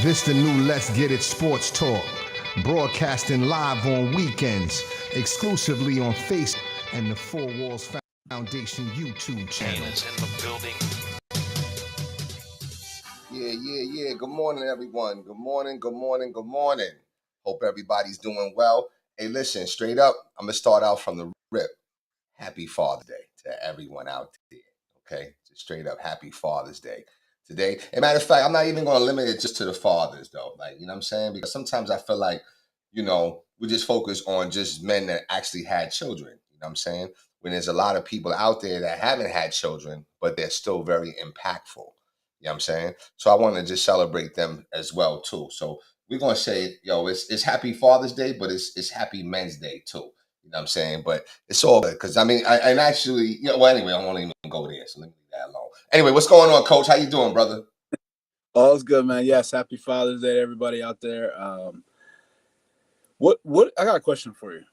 This the new Let's Get It Sports Talk, broadcasting live on weekends, exclusively on Facebook and the Four Walls Foundation YouTube channel. In the building. Yeah. Good morning, everyone. Good morning. Hope everybody's doing well. Hey, listen, straight up, I'm going to start out from the rip. Happy Father's Day to everyone out there, okay? Just straight up, happy Father's Day today. As a matter of fact, I'm not even going to limit it just to the fathers, though. Like, you know what I'm saying? Because sometimes I feel like, we just focus on just men that actually had children. You know what I'm saying? When there's a lot of people out there that haven't had children, but they're still very impactful. You know what I'm saying? So I want to just celebrate them as well, too. So we're going to say, it's Happy Father's Day, but it's Happy Men's Day, too. You know what I'm saying? But it's all good because, anyway, I won't even go there. So let me leave that alone. Anyway, what's going on, Coach? How you doing, brother? All's good, man. Yes, Happy Father's Day to everybody out there. What I got a question for you.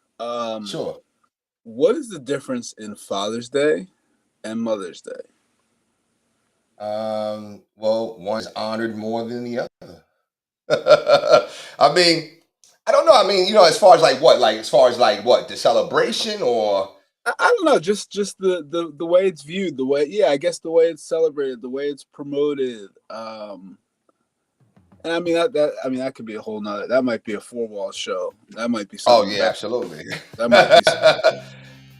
Sure. What is the difference in Father's Day and Mother's Day? Well, one is honored more than the other. I mean, I don't know. I mean, as far as the celebration or I don't know, just the way it's viewed, I guess the way it's celebrated, the way it's promoted. And I mean that could be a whole nother. That might be a Four Walls show. That might be something. Oh yeah, absolutely. That might be something.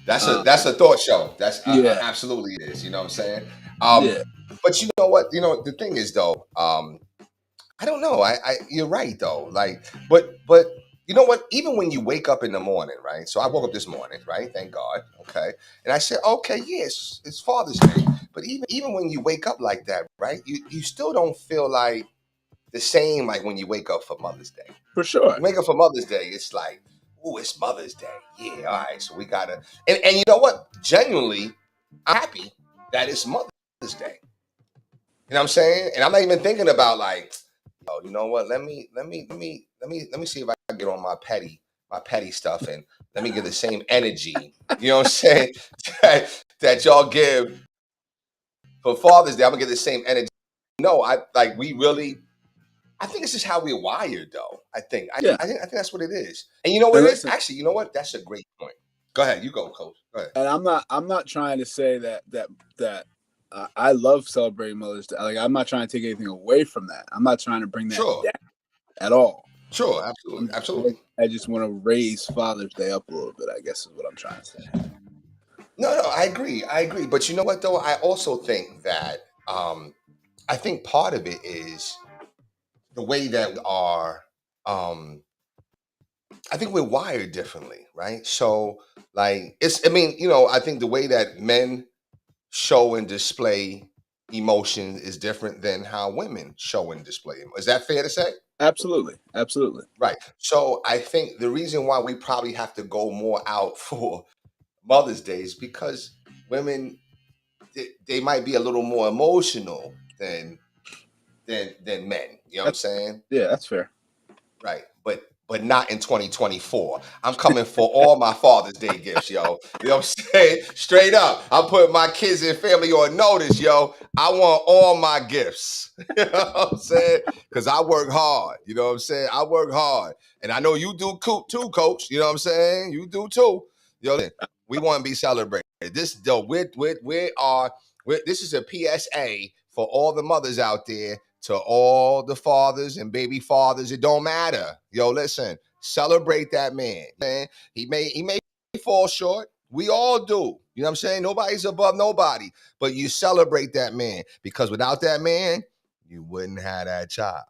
That's a thought show. That's Yeah. Absolutely it is. You know what I'm saying? Yeah. But you know what? The thing is though, I don't know. You're right though. Like, but you know what? Even when you wake up in the morning, right? So I woke up this morning, right? Thank God. Okay. And I said, okay, yes, it's Father's Day. But even when you wake up like that, right? You still don't feel like the same like when you wake up for Mother's Day. For sure. You wake up for Mother's Day, it's like, ooh, it's Mother's Day. Yeah, all right. So we gotta and you know what? Genuinely, I'm happy that it's Mother's Day. You know what I'm saying? And I'm not even thinking about like, oh, you know what? Let me see if I can get on my petty stuff and let me get the same energy. You know what I'm saying? that y'all give for Father's Day. I'm gonna get the same energy. No, I think it's just how we're wired, though. I think that's what it is. And you know what it is? Actually, you know what? That's a great point. Go ahead, you go, Coach. Go ahead. And I'm not trying to say that I love celebrating Mother's Day. Like, I'm not trying to take anything away from that. I'm not trying to bring that down at all. Sure, absolutely. I just want to raise Father's Day up a little bit, I guess is what I'm trying to say. No, I agree. But you know what, though? I also think that I think part of it is the way that we are. I think we're wired differently, right? So, like, I think the way that men show and display emotion is different than how women show and display them. Is that fair to say? Absolutely. Right. So I think the reason why we probably have to go more out for Mother's Day is because women they might be a little more emotional than men. You know what I'm saying? Yeah, that's fair. Right. But not in 2024. I'm coming for all my Father's Day gifts, yo. You know what I'm saying? Straight up. I'm putting my kids and family on notice, yo. I want all my gifts. You know what I'm saying? Because I work hard. You know what I'm saying? I work hard. And I know you do too, Coach. You know what I'm saying? You do too. We want to be celebrated. This is a PSA for all the mothers out there. To all the fathers and baby fathers, it don't matter. Yo, listen, celebrate that man. Man, he may fall short. We all do. You know what I'm saying? Nobody's above nobody. But you celebrate that man because without that man, you wouldn't have that child.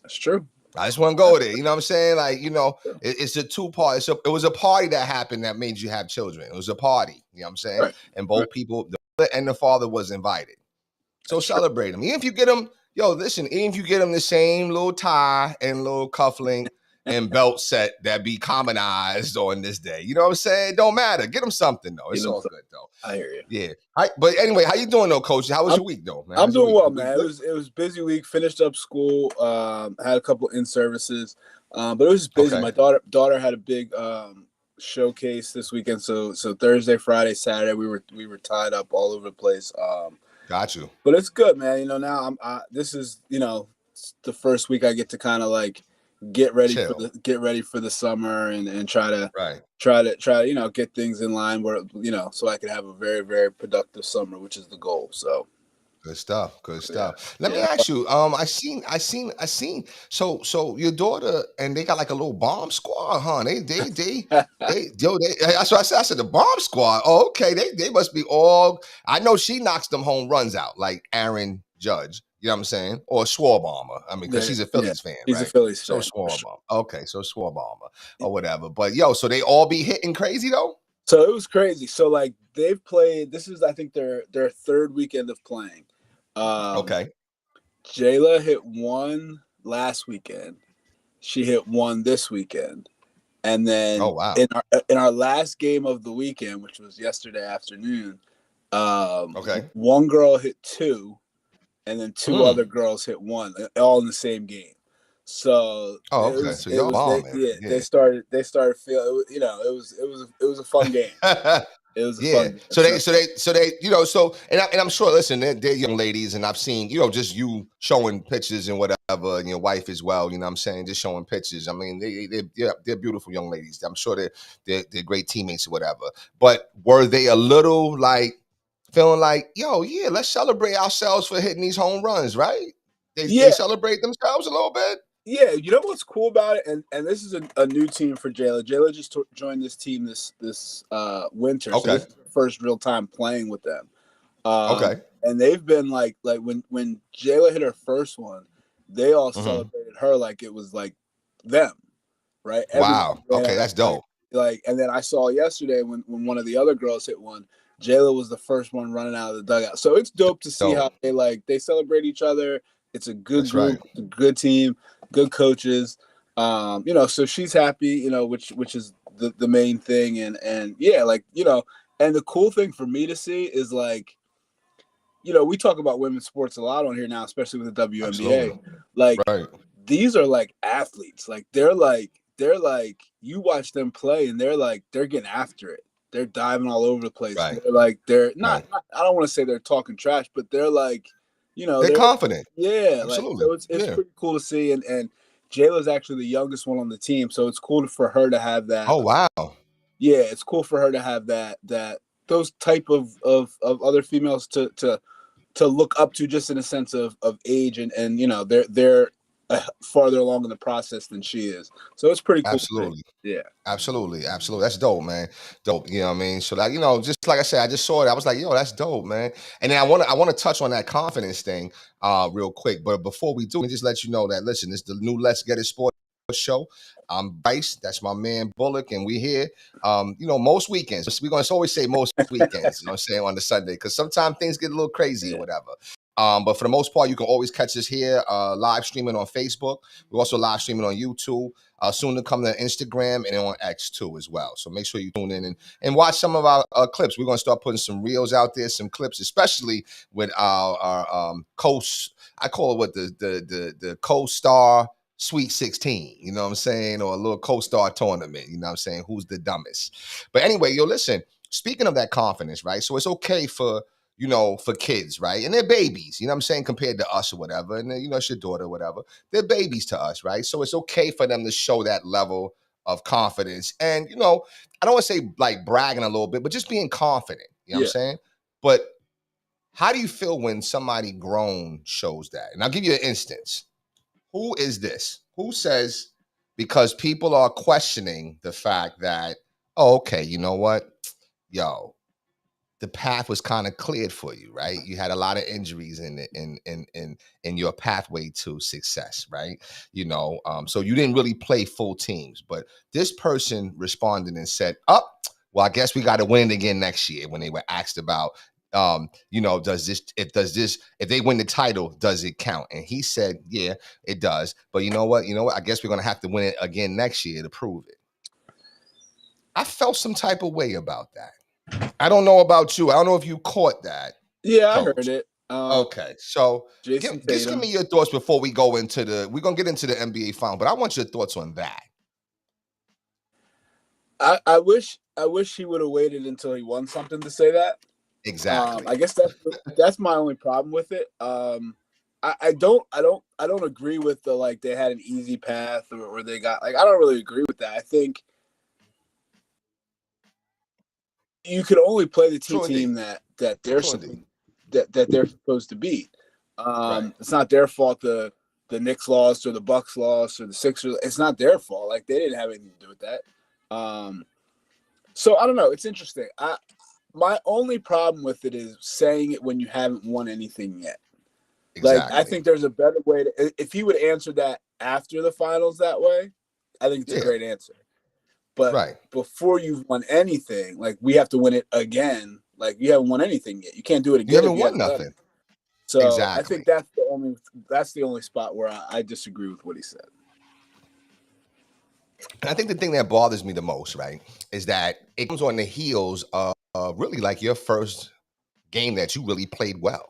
That's true. I just want to go there. You know what I'm saying? Like, it's a two-part. It was a party that happened that made you have children. It was a party. You know what I'm saying? Right. And both people, the mother and the father, was invited. So celebrate them. Even if you get them, even if you get them the same little tie and little cufflink and belt set that be commonized on this day. You know what I'm saying? It don't matter. Get them something, though. It's all good, though. I hear you. Yeah. But anyway, how you doing, though, Coach? How was your week, though, man? I'm doing well, man. It was busy week. Finished up school. Had a couple in-services. But it was just busy. Okay. My daughter had a big showcase this weekend. So Thursday, Friday, Saturday, we were tied up all over the place. Got you. But it's good, man. Now this is the first week I get to kind of like get ready Chill. for the summer and try to get things in line where so I can have a very, very productive summer, which is the goal. So good stuff. Good stuff. Let me ask you. I seen. So your daughter and they got like a little bomb squad, huh? That's what I said. I said the bomb squad. Oh, okay. They must be all. I know she knocks them home runs out like Aaron Judge. You know what I'm saying? Or Schwarber. I mean, because she's a Phillies fan, right? He's a Phillies fan. So Schwarber. Sure. Okay, so Schwarber or whatever. But so they all be hitting crazy though. So it was crazy. So like they've played. This is I think their third weekend of playing. Okay. Jayla hit 1 last weekend. She hit 1 this weekend, and then in our last game of the weekend, which was yesterday afternoon, one girl hit 2. And then 2 other girls hit 1, all in the same game. So they started feeling, it was a fun game. It was a fun game. So they and I'm sure. Listen, they're young ladies, and I've seen just you showing pictures and whatever, and your wife as well. You know what I'm saying, just showing pictures. I mean, they're beautiful young ladies. I'm sure they're great teammates or whatever. But were they a little like feeling like, let's celebrate ourselves for hitting these home runs, right? They celebrate themselves a little bit. Yeah, you know what's cool about it, and this is a new team for Jayla. Jayla just joined this team this winter. Okay. So this is her first real time playing with them. Okay. And they've been like when Jayla hit her first one, they all celebrated her like it was like them, right? Wow. Okay, that's dope. Like, and then I saw yesterday when one of the other girls hit one, Jayla was the first one running out of the dugout. So it's dope to see how they celebrate each other. It's a good group, It's a good team, good coaches. So she's happy, which is the main thing. And and the cool thing for me to see is like, we talk about women's sports a lot on here now, especially with the WNBA. Absolutely. Like these are like athletes. Like they're like you watch them play and they're getting after it. They're diving all over the place. Right. They're not I don't want to say they're talking trash, but they're like, they're confident. Yeah. Absolutely. So it's pretty cool to see. And Jayla's actually the youngest one on the team. So it's cool for her to have that. Oh, wow. Yeah, it's cool for her to have that those type of other females to look up to, just in a sense of age and they're farther along in the process than she is. So it's pretty cool. Absolutely. Yeah. Absolutely. That's dope, man. Dope. You know what I mean? So that, just like I said, I just saw it. I was like, that's dope, man. And then I want to touch on that confidence thing real quick. But before we do, let me just let you know that, listen, it's the new Let's Get It Sports show. I'm Bryce. That's my man Bullock. And we here, most weekends. We're going to always say most weekends, saying on the Sunday, because sometimes things get a little crazy or whatever. But for the most part, you can always catch us here live streaming on Facebook. We're also live streaming on YouTube. Soon to come to Instagram and on X too as well. So make sure you tune in and watch some of our clips. We're going to start putting some reels out there, some clips, especially with our I call it what the co-star Sweet 16, you know what I'm saying? Or a little co-star tournament, you know what I'm saying? Who's the dumbest? But anyway, listen, speaking of that confidence, right? So it's okay for kids, right? And they're babies, you know what I'm saying, compared to us or whatever. And it's your daughter or whatever. They're babies to us, right? So it's okay for them to show that level of confidence. And, I don't want to say like bragging a little bit, but just being confident, you know what I'm saying? But how do you feel when somebody grown shows that? And I'll give you an instance. Who is this? Who says, because people are questioning the fact that, oh, okay, you know what? The path was kind of cleared for you, right? You had a lot of injuries in your pathway to success, right? So you didn't really play full teams, but this person responded and said, well, I guess we got to win it again next year, when they were asked about, if they win the title, does it count? And he said, yeah, it does. But you know what? I guess we're going to have to win it again next year to prove it. I felt some type of way about that. I don't know about you. I don't know if you caught that. Yeah, Coach. I heard it. Okay, so just give me your thoughts before we go into we're going to get into the NBA final, but I want your thoughts on that. I wish he would have waited until he won something to say that. Exactly. I guess that's my only problem with it. I don't agree with the like they had an easy path or they got like I don't really agree with that. I think you can only play the team that they're that they're supposed to beat. Right. It's not their fault the Knicks lost or the Bucks lost or the Sixers. It's not their fault. Like they didn't have anything to do with that. So I don't know. It's interesting. My only problem with it is saying it when you haven't won anything yet. Exactly. Like I think there's a better way to. If he would answer that after the finals that way, I think it's a great answer. But before you've won anything, like we have to win it again. Like you haven't won anything yet. You can't do it again. You haven't won nothing. So I think that's the only spot where I disagree with what he said. I think the thing that bothers me the most, right, is that it comes on the heels of really like your first game that you really played well.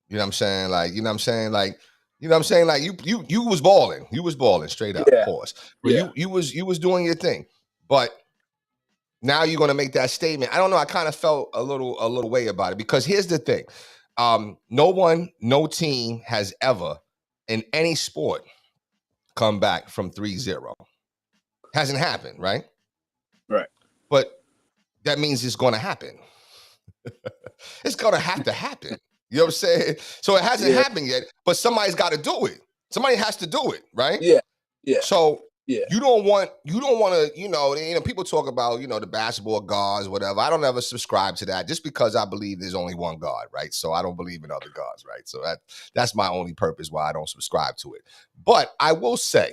You know what I'm saying? Like, you know what I'm saying? Like, you know what I'm saying? Like you was balling. You was balling straight up, pause. But you was doing your thing. But now you're gonna make that statement. I don't know. I kind of felt a little way about it because here's the thing. No team has ever in any sport come back from 3-0. Hasn't happened, right? Right. But that means it's gonna happen. It's gonna have to happen. You know what I'm saying? So it hasn't happened yet, but somebody's got to do it. Somebody has to do it, right? Yeah. Yeah. So you don't want to, you know, people talk about, you know, the basketball gods, whatever. I don't ever subscribe to that just because I believe there's only one God, right? So I don't believe in other gods, right? So that's my only purpose why I don't subscribe to it. But I will say,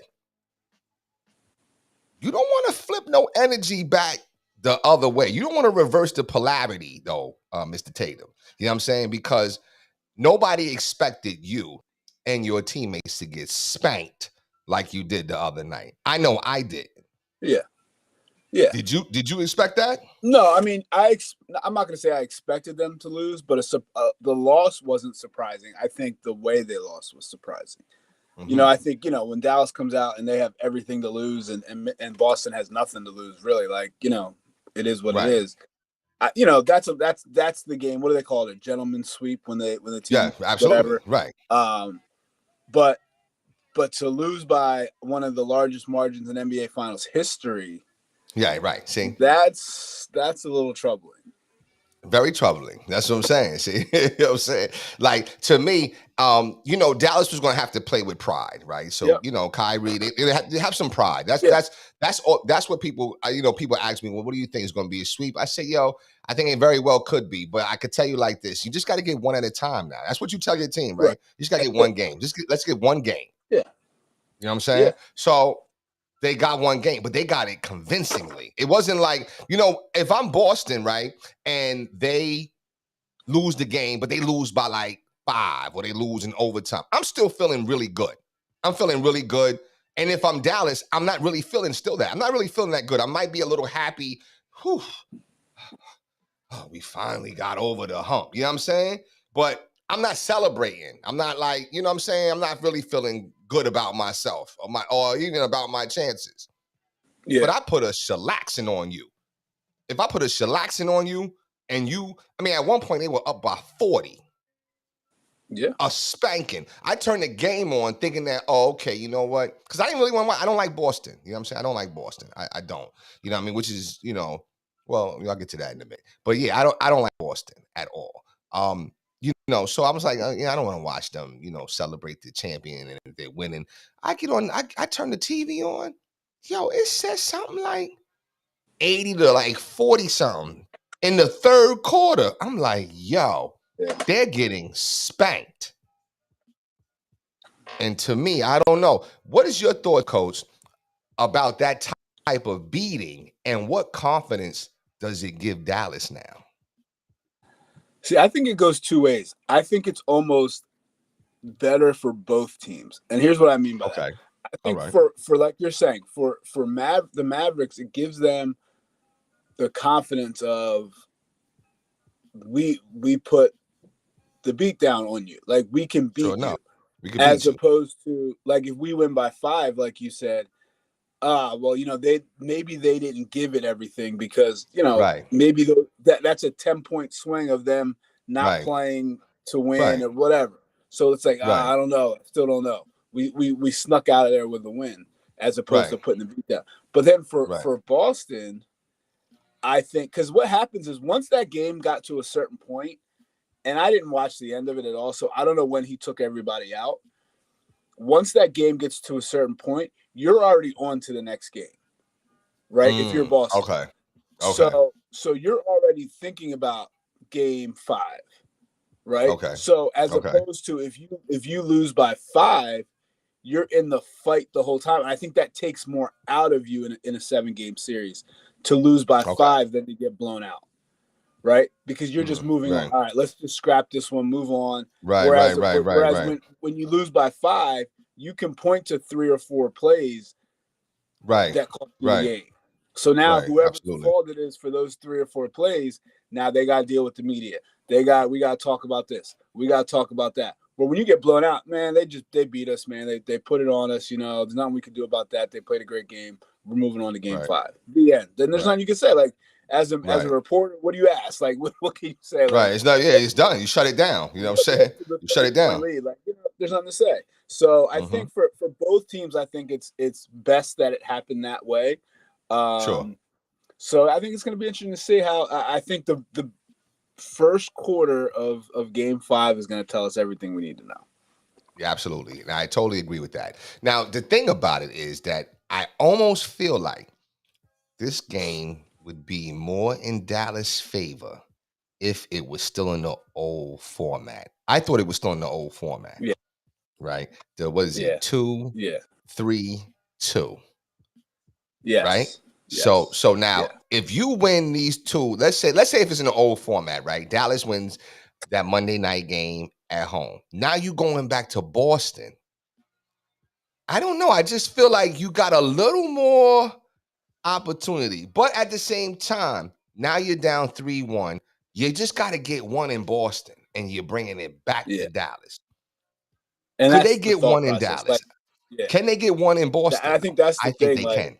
you don't want to flip no energy back the other way. You don't want to reverse the polarity, though, Mr. Tatum. You know what I'm saying? Because nobody expected you and your teammates to get spanked like you did the other night. I know I did. Yeah. Yeah. Did you expect that? No, I mean, I'm not going to say I expected them to lose, but the loss wasn't surprising. I think the way they lost was surprising. Mm-hmm. You know, I think, you know, when Dallas comes out and they have everything to lose and Boston has nothing to lose, really, like, you know, it is what it is. You know, that's the game. What do they call it? A gentleman's sweep when the team, absolutely, whatever. Right. But to lose by one of the largest margins in NBA Finals history, yeah, right. See, that's a little troubling. Very troubling. That's what I'm saying. See, you know what I'm saying? Like, to me, you know, Dallas was going to have to play with pride, right? So, you know, Kyrie, they have some pride. That's what people, you know, people ask me, well, what do you think is going to be a sweep? I say, yo, I think it very well could be, but I could tell you like this. You just got to get one at a time now. That's what you tell your team, right? You just got to get one game. Let's get one game. Yeah. You know what I'm saying? Yeah. So they got one game, but they got it convincingly. It wasn't like, you know, if I'm Boston, right, and they lose the game, but they lose by like 5 or they lose in overtime, I'm still feeling really good. I'm feeling really good. And if I'm Dallas, I'm not really feeling still that. I'm not really feeling that good. I might be a little happy. Whew. Oh, we finally got over the hump. You know what I'm saying? But I'm not celebrating. I'm not like, you know what I'm saying? I'm not really feeling good about myself or even about my chances. Yeah. But I put a shellaxing on you. If I put a shellaxing on you and at one point they were up by 40. Yeah. A spanking. I turned the game on thinking that, oh, okay, you know what? Because I didn't really want to, I don't like Boston. You know what I'm saying? I don't like Boston. I don't. You know what I mean? Which is, you know, well, I'll get to that in a minute. But yeah, I don't like Boston at all. You know, so I was like, I don't want to watch them, you know, celebrate the champion and they're winning. I get on, I turn the TV on. Yo, it says something like 80 to like 40 something in the third quarter. I'm like, yo, they're getting spanked. And to me, I don't know. What is your thought, Coach, about that type of beating and what confidence does it give Dallas now? See, I think it goes two ways. I think it's almost better for both teams. And here's what I mean by that. I think for like you're saying, for the Mavericks, it gives them the confidence of we put the beat down on you. Like we can beat you. As opposed to like if we win by 5, like you said, well, you know, they didn't give it everything because, you know, maybe that's a 10-point swing of them not playing to win or whatever. So it's like, I don't know. Still don't know. We snuck out of there with the win as opposed to putting the beat down. But then for Boston, I think, because what happens is once that game got to a certain point, and I didn't watch the end of it at all, so I don't know when he took everybody out. Once that game gets to a certain point, you're already on to the next game, right? If you're Boston. Okay. So you're already thinking about game 5, right? Okay. So as opposed to if you lose by 5, you're in the fight the whole time. And I think that takes more out of you in a 7-game series to lose by 5 than to get blown out, right? Because you're just moving on. All right, let's just scrap this one, move on. Whereas when you lose by 5, you can point to 3 or 4 plays that cost you the game. So now whoever's fault it is for those 3 or 4 plays, now they got to deal with the media. We got to talk about this. We got to talk about that. But when you get blown out, man, they beat us, man. They put it on us. There's nothing we can do about that. They played a great game. We're moving on to game 5. The end. Then there's nothing you can say. Like as a reporter, what do you ask? Like what can you say? Like, it's not. Yeah, it's done. You shut it down. You know what I'm saying? You shut it down. Like, there's nothing to say. So I think for both teams, I think it's best that it happened that way. Sure. So I think it's going to be interesting to see how. I think the first quarter of game 5 is going to tell us everything we need to know. Yeah, absolutely. And I totally agree with that. Now, the thing about it is that I almost feel like this game would be more in Dallas' favor if it was still in the old format. I thought it was still in the old format. Yeah. Right? What is it? 2, 3, 2. Yes. Right? Yes. So now if you win these 2, let's say if it's in the old format, right? Dallas wins that Monday night game at home. Now you going back to Boston. I don't know. I just feel like you got a little more opportunity. But at the same time, now you're down 3-1. You just got to get 1 in Boston, and you're bringing it back to Dallas. And could they get 1 in Dallas? Like, can they get 1 in Boston? I think that's the thing. Think they can.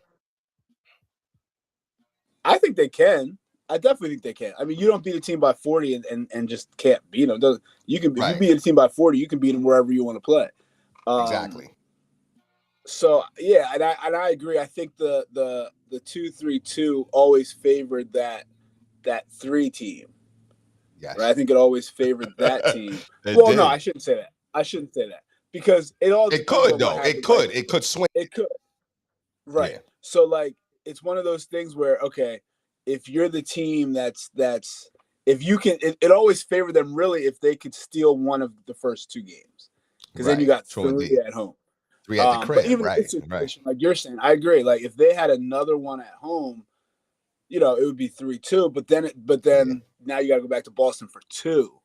I think they can. I definitely think they can. I mean, you don't beat a team by 40 and just can't beat them. You can if you beat a team by 40, you can beat them wherever you want to play. Exactly. So yeah, and I agree. I think the 2-3-2 always favored that 3 team. Yes. Right? I think it always favored that team. Well, no, I shouldn't say that because it all. It could though. It could. It could swing. It could. Right. Yeah. So like, it's one of those things where if you're the team that's if you can, it always favored them really if they could steal one of the first 2 games because then you got 3 at home. 3 at the crib. But even in this situation, like you're saying, I agree. Like if they had another one at home, it would be 3-2. But then now you got to go back to Boston for 2.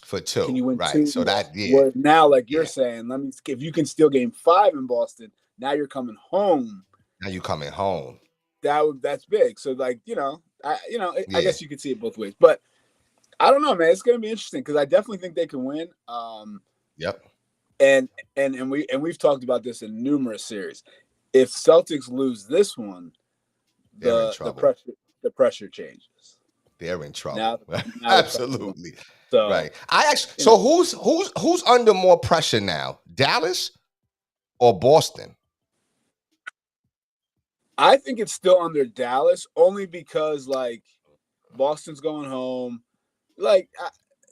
For 2, can you win right? 2? So that Where now, like you're saying, if you can steal game 5 in Boston, now you're coming home. Now you coming home. That's big. So like I guess you could see it both ways, but I don't know, man. It's gonna be interesting because I definitely think they can win. Yep. And we've talked about this in numerous series. If Celtics lose this one, the pressure changes. They're in trouble. Now absolutely. So right. So who's under more pressure now? Dallas or Boston? I think it's still under Dallas only because like Boston's going home. Like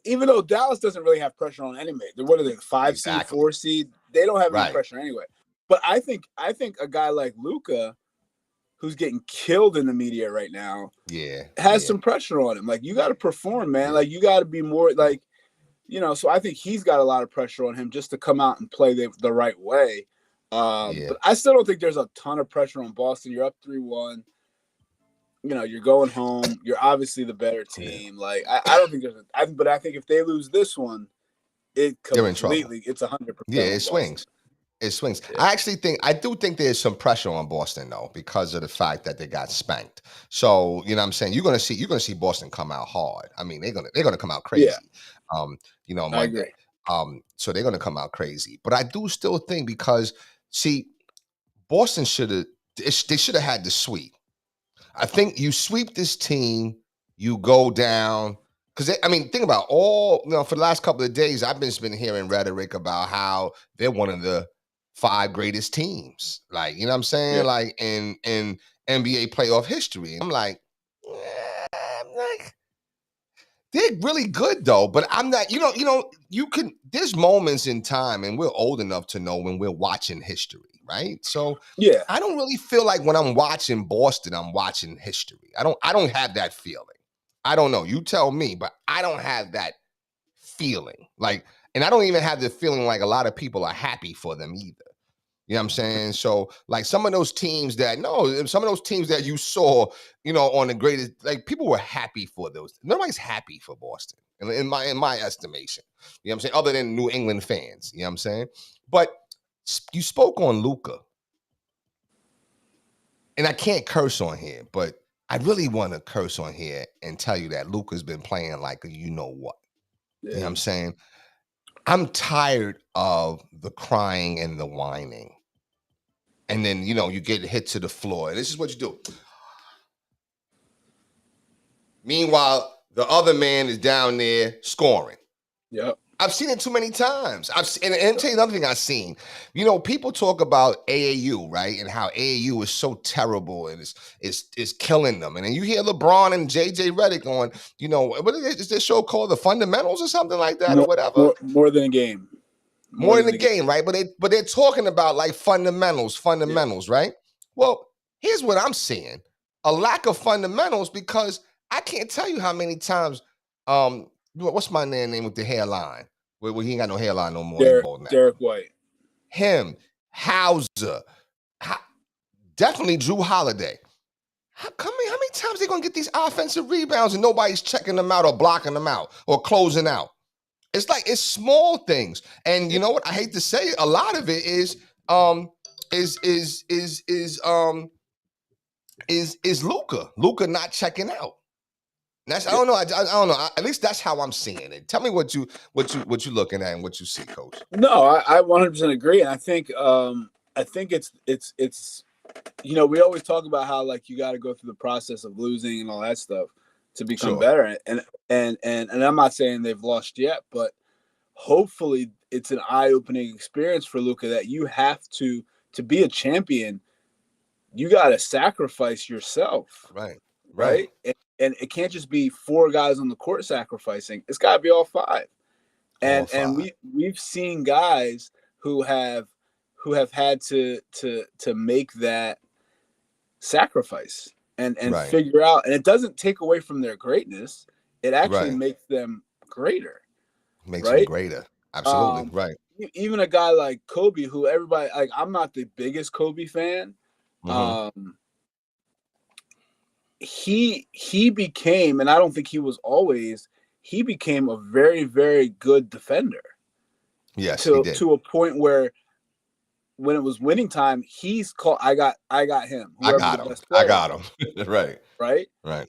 even though Dallas doesn't really have pressure on anybody, they're one of the 5 seed, 4 seed. They don't have any pressure anyway. But I think a guy like Luka, who's getting killed in the media right now, has some pressure on him. Like you got to perform, man. Like you got to be more like, So I think he's got a lot of pressure on him just to come out and play the right way. But I still don't think there's a ton of pressure on Boston. You're up 3-1. You're going home. You're obviously the better team. Like I don't think but I think if they lose this one, they're in trouble. It's 100%. Yeah, it swings. It swings. Yeah. I do think there's some pressure on Boston though because of the fact that they got spanked. So you know what I'm saying, you're gonna see Boston come out hard. I mean they're gonna come out crazy. Yeah. I agree. So they're gonna come out crazy. But I do still think because Boston should have had the sweep. I think you sweep this team, you go down, Because I mean, think about all, for the last couple of days, I've been hearing rhetoric about how they're one of the 5 greatest teams, like, you know what I'm saying? Yeah. Like in NBA playoff history. I'm like, they're really good though, but I'm not, there's moments in time, and we're old enough to know when we're watching history, right? So yeah, I don't really feel like when I'm watching Boston, I'm watching history. I don't have that feeling. I don't know. You tell me, but I don't have that feeling. Like, and I don't even have the feeling like a lot of people are happy for them either. You know what I'm saying? So, like some of those teams that you saw, on the greatest, like people were happy for those. Nobody's happy for Boston, in my estimation. You know what I'm saying? Other than New England fans. You know what I'm saying? But you spoke on Luka, and I can't curse on here, but I really want to curse on here and tell you that Luka's been playing like a you know what. Yeah. You know what I'm saying? I'm tired of the crying and the whining. And then, you get hit to the floor. This is what you do. Meanwhile, the other man is down there scoring. Yep. I've seen it too many times. And I'll tell you another thing I've seen. People talk about AAU, right? And how AAU is so terrible and is killing them. And then you hear LeBron and JJ Redick on, what is this show called? The Fundamentals or something like that, or whatever? More than a game. More in the game, right? But they're talking about like fundamentals, yeah. Right? Well, here's what I'm seeing: a lack of fundamentals, because I can't tell you how many times. What's my name with the hairline? Well, he ain't got no hairline no more. Derek White. Him, Hauser, definitely Drew Holiday. How many times they gonna get these offensive rebounds and nobody's checking them out or blocking them out or closing out? It's like, it's small things. And you know what? I hate to say it, a lot of it is Luka not checking out. That's, I don't know. I don't know. At least that's how I'm seeing it. Tell me what you looking at and what you see, Coach. No, I 100% agree. And I think it's we always talk about how, like, you got to go through the process of losing and all that stuff to become better. And I'm not saying they've lost yet, but hopefully it's an eye-opening experience for Luka that you have to be a champion, you got to sacrifice yourself. Right. And it can't just be 4 guys on the court sacrificing. It's got to be all 5. And we've seen guys who have had to make that sacrifice and figure out, and it doesn't take away from their greatness. It actually makes them greater. Makes them greater. Absolutely. Right. Even a guy like Kobe, who everybody, like, I'm not the biggest Kobe fan. Mm-hmm. He became, and I don't think he was always, he became a very, very good defender. Yes, he did. To a point where when it was winning time, he's called, I got him. I got him. Right.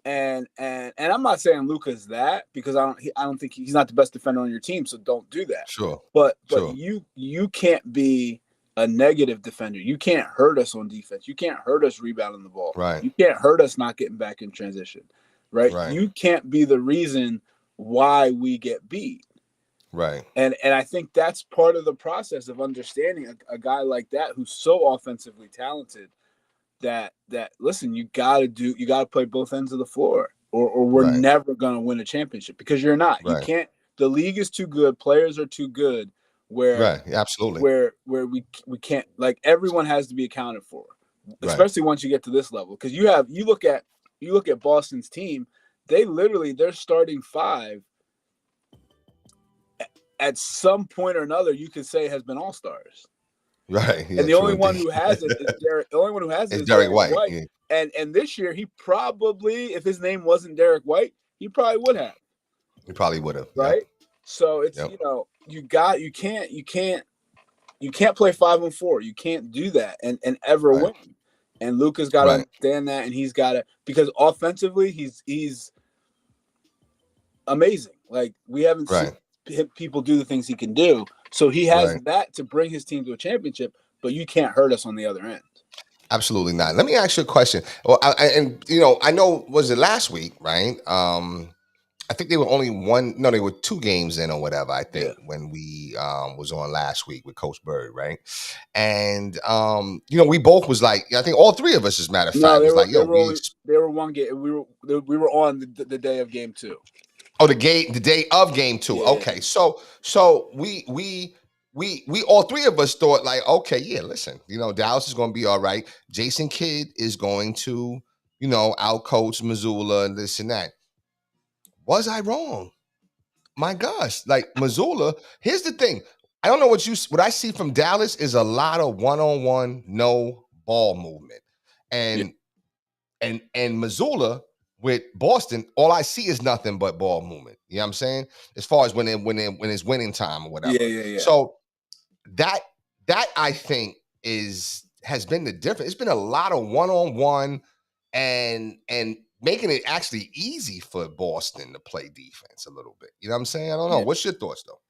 And I'm not saying Luka's that, because I don't think he's not the best defender on your team, so don't do that. Sure. But you can't be a negative defender. You can't hurt us on defense. You can't hurt us rebounding the ball. Right. You can't hurt us not getting back in transition. Right. You can't be the reason why we get beat. Right. And I think that's part of the process of understanding a guy like that, who's so offensively talented, that listen, you gotta play both ends of the floor, or we're never gonna win a championship, because you're not. You can't. The league is too good. Players are too good. Absolutely. Where we can't, like, everyone has to be accounted for, especially once you get to this level, because you look at Boston's team, their starting 5 at some point or another, you could say, has been all-stars. Right. Yeah, and the only one who has it is Derek. The only one who has it is Derek White. Yeah. And this year, he probably, if his name wasn't Derek White, he probably would have. He probably would have. Right. Yep. So it's you can't play 5-on-4. You can't do that and ever win. And Luka's got to understand that, and he's got to, because offensively he's amazing. Like, we haven't seen people do the things he can do. So he has that to bring his team to a championship, but you can't hurt us on the other end. Absolutely not. Let me ask you a question. Well, I know, was it last week, right? I think they were only one. No, they were 2 games in or whatever. I think when we was on last week with Coach Bird, right? And we both was like, I think all 3 of us, as a matter of fact, was like, yo, they were one game. We were on the day of game 2. Oh, the day of game 2. Yeah. Okay, so we all 3 of us thought like, okay, yeah, listen, Dallas is going to be all right. Jason Kidd is going to, outcoach Missoula and this and that. Was I wrong? My gosh, like Missoula. Here's the thing. I don't know what I see from Dallas is a lot of one-on-one, no ball movement, and Missoula with Boston, all I see is nothing but ball movement. You know what I'm saying? As far as when it's winning time or whatever. Yeah. So that I think has been the difference. It's been a lot of one-on-one and making it actually easy for Boston to play defense a little bit. You know what I'm saying? I don't know. Yeah. What's your thoughts, though?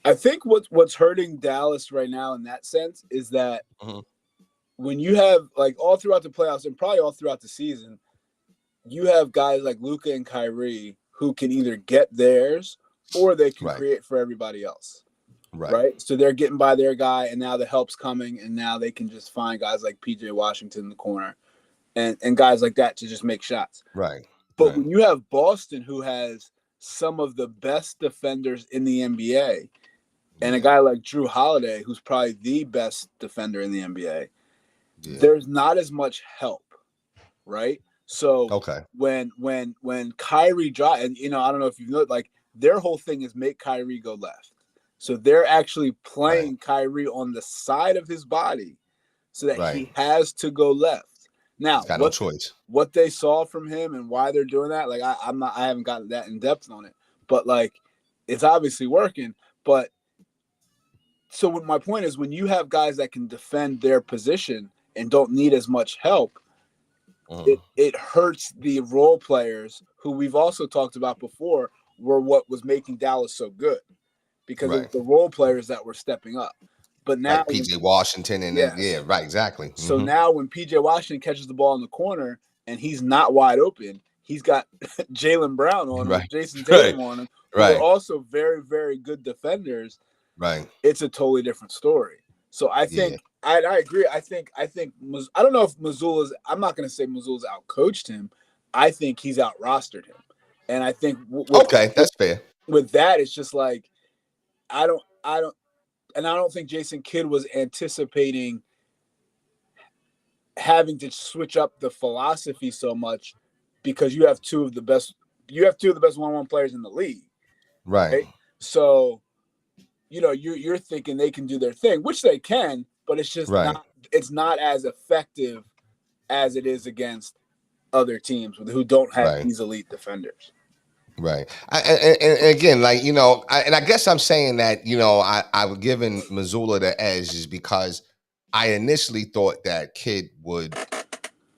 I think what's hurting Dallas right now in that sense is that when you have, like, all throughout the playoffs and probably all throughout the season, you have guys like Luka and Kyrie who can either get theirs or they can create for everybody else. Right. So they're getting by their guy, and now the help's coming, and now they can just find guys like PJ Washington in the corner and guys like that to just make shots. Right. But when you have Boston, who has some of the best defenders in the NBA, and a guy like Drew Holiday, who's probably the best defender in the NBA, there's not as much help, right? So when Kyrie drives, and I don't know if you know, like, their whole thing is make Kyrie go left. So they're actually playing Kyrie on the side of his body so that he has to go left. Now, no choice. What they saw from him and why they're doing that, like, I haven't gotten that in depth on it, but like, it's obviously working. But so my point is, when you have guys that can defend their position and don't need as much help, it hurts the role players who we've also talked about before were what was making Dallas so good, because of the role players that were stepping up. But now, like PJ Washington and exactly. So now when PJ Washington catches the ball in the corner and he's not wide open, he's got Jaylen Brown on him, Jason Tatum on him, who are also very, very good defenders. Right. It's a totally different story. So I think I agree. I think I don't know if Missoula's. I'm not going to say Missoula's outcoached him. I think he's out rostered him, and I think that's fair. With that, it's just like I don't think Jason Kidd was anticipating having to switch up the philosophy so much, because you have two of the best one-on-one players in the league. Right? So, you're thinking they can do their thing, which they can, but it's just not as effective as it is against other teams who don't have these elite defenders. Right. And again, like, I guess I'm saying that, I've given Missoula the edge is because I initially thought that Kidd would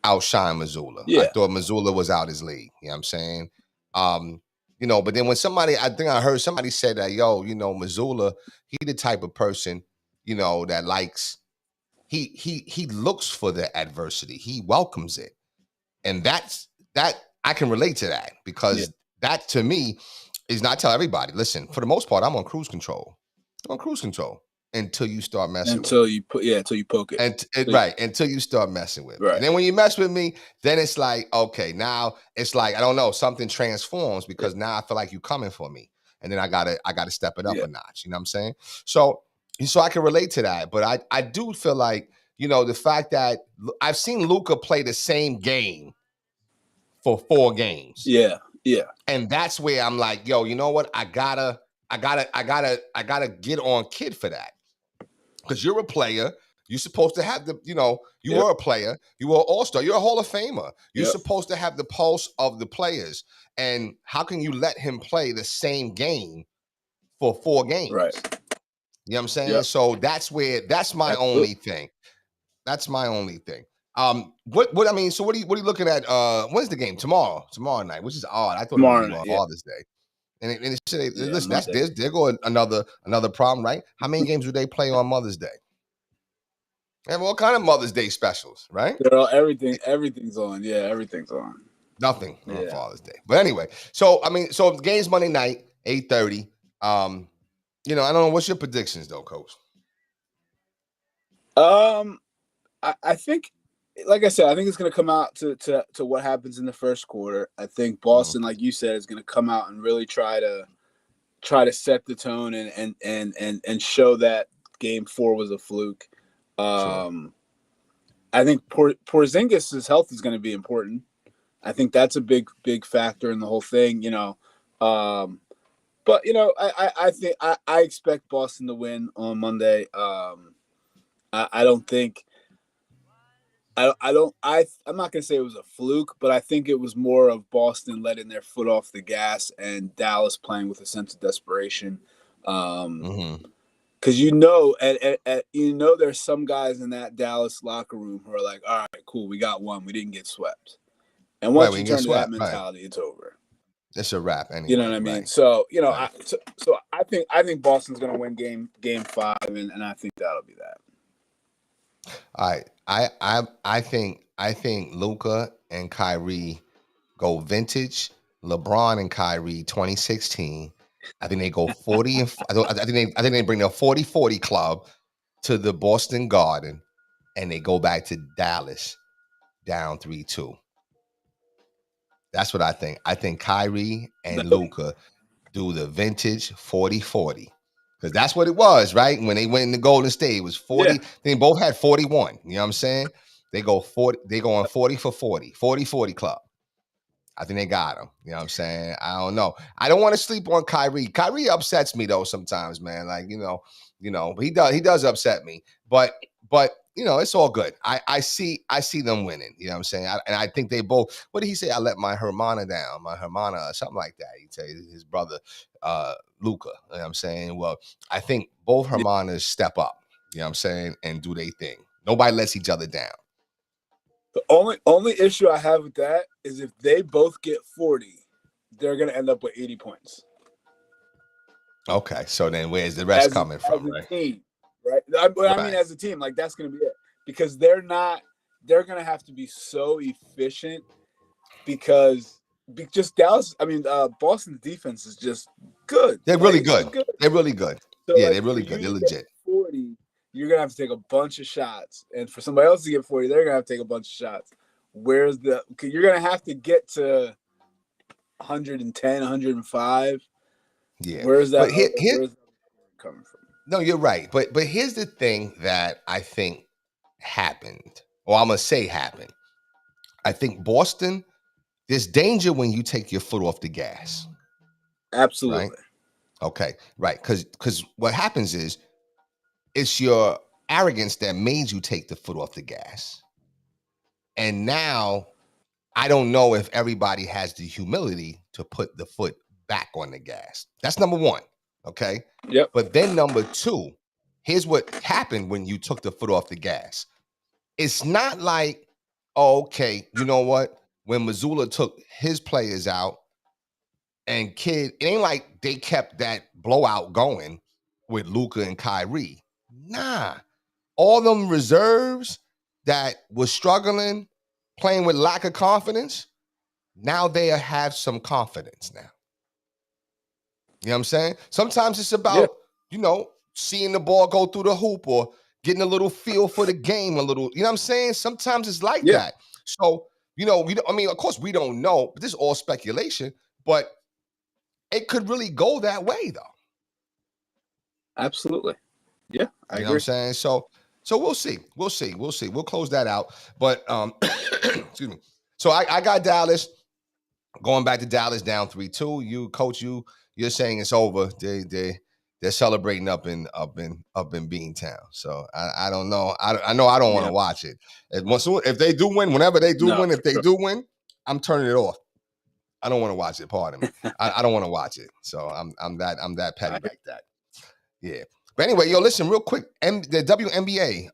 outshine Missoula. I thought Missoula was out his league. You know what I'm saying? But then when I think I heard somebody say that, Missoula, he the type of person, that likes, he looks for the adversity. He welcomes it. And that I can relate to that, because that to me is not tell everybody, listen, for the most part, I'm on cruise control. Until you start messing until you poke it. Until you start messing with it. Right. And then when you mess with me, then it's like, okay, now it's like, I don't know, something transforms, because now I feel like you coming for me. And then I gotta step it up a notch. You know what I'm saying? So I can relate to that. But I do feel like, the fact that I've seen Luka play the same game for 4 games. Yeah. And that's where I'm like, yo, you know what? I gotta get on Kidd for that. Because you're a player. You're supposed to have you were a player. You were an all-star. You're a Hall of Famer. You're supposed to have the pulse of the players. And how can you let him play the same game for 4 games? Right. You know what I'm saying? Yep. So that's my only thing. That's my only thing. What I mean, so what are you looking at? When's the game? Tomorrow night, which is odd. I thought it was on Father's Day. And listen, they're going another problem, right? How many games do they play on Mother's Day? They have all kind of Mother's Day specials, right? Everything's on. Yeah, everything's on. Nothing on Father's Day. But anyway, so the game's Monday night, 8:30. I don't know. What's your predictions though, Coach? I think, like I said, I think it's going to come out to what happens in the first quarter. I think Boston, like you said, is going to come out and really try to set the tone and show that Game 4 was a fluke. Sure. I think Porzingis' health is going to be important. I think that's a big factor in the whole thing, But I think I expect Boston to win on Monday. I don't think. I'm not gonna say it was a fluke, but I think it was more of Boston letting their foot off the gas and Dallas playing with a sense of desperation. Because there's some guys in that Dallas locker room who are like, all right, cool, we got one, we didn't get swept, and once you turn to that mentality, it's over. It's a wrap, anyway. You know what I mean? Right. So I think Boston's gonna win game 5, and I think that'll be that. All right, I think Luka and Kyrie go vintage. LeBron and Kyrie 2016. I think they go 40 and I think they bring their 40-40 club to the Boston Garden, and they go back to Dallas down 3-2. That's what I think. I think Kyrie and Luka do the vintage 40-40. Because that's what it was, right? When they went in the Golden State, it was 40. Yeah. They both had 41. You know what I'm saying? They go 40. They go on 40 for 40. 40-40 club. I think they got him. You know what I'm saying? I don't know. I don't want to sleep on Kyrie. Kyrie upsets me though sometimes, man. Like, he does upset me. But it's all good. I see them winning. You know what I'm saying? And I think they both. What did he say? I let my Hermana down, my Hermana, or something like that. He'd say his brother, Luka. You know what I'm saying? Well, I think both Hermanas step up. You know what I'm saying? And do their thing. Nobody lets each other down. The only issue I have with that is if they both get 40, they're going to end up with 80 points. Okay, so then where's the rest coming from? As a team, right? I mean, as a team, like that's going to be it. Because they're going to have to be so efficient because just Dallas, Boston's defense is just good. They're really good. They're really good. So yeah, they're really good. They're legit. 40, you're going to have to take a bunch of shots. And for somebody else to get 40, they're going to have to take a bunch of shots. You're going to have to get to 110, 105. Yeah. Where's that coming from? No, you're right. But here's the thing that I think happened, or I'm going to say happened. I think Boston, there's danger when you take your foot off the gas. Absolutely. Right? Okay, right. Because what happens is, it's your arrogance that made you take the foot off the gas. And now, I don't know if everybody has the humility to put the foot back on the gas. That's number one, okay? Yep. But then number 2, here's what happened when you took the foot off the gas. It's not like, okay, you know what? When Missoula took his players out, and it ain't like they kept that blowout going with Luka and Kyrie. Nah, all them reserves that was struggling, playing with lack of confidence, now they have some confidence now. You know what I'm saying? Sometimes it's about, seeing the ball go through the hoop or getting a little feel for the game a little. You know what I'm saying? Sometimes it's like that. So, of course we don't know, but this is all speculation, but it could really go that way though. Absolutely. Yeah, I agree. Know what I'm saying? So we'll see. We'll close that out. But excuse me. So I got Dallas going back to Dallas down 3-2. You, Coach, you're saying it's over. They're celebrating up in Beantown. So I don't know. I know I don't want to watch it. If they do win, whenever they do win, if they do win, I'm turning it off. I don't want to watch it. Pardon me. I don't want to watch it. So I'm that petty like that. Yeah. But anyway, listen real quick. The WNBA,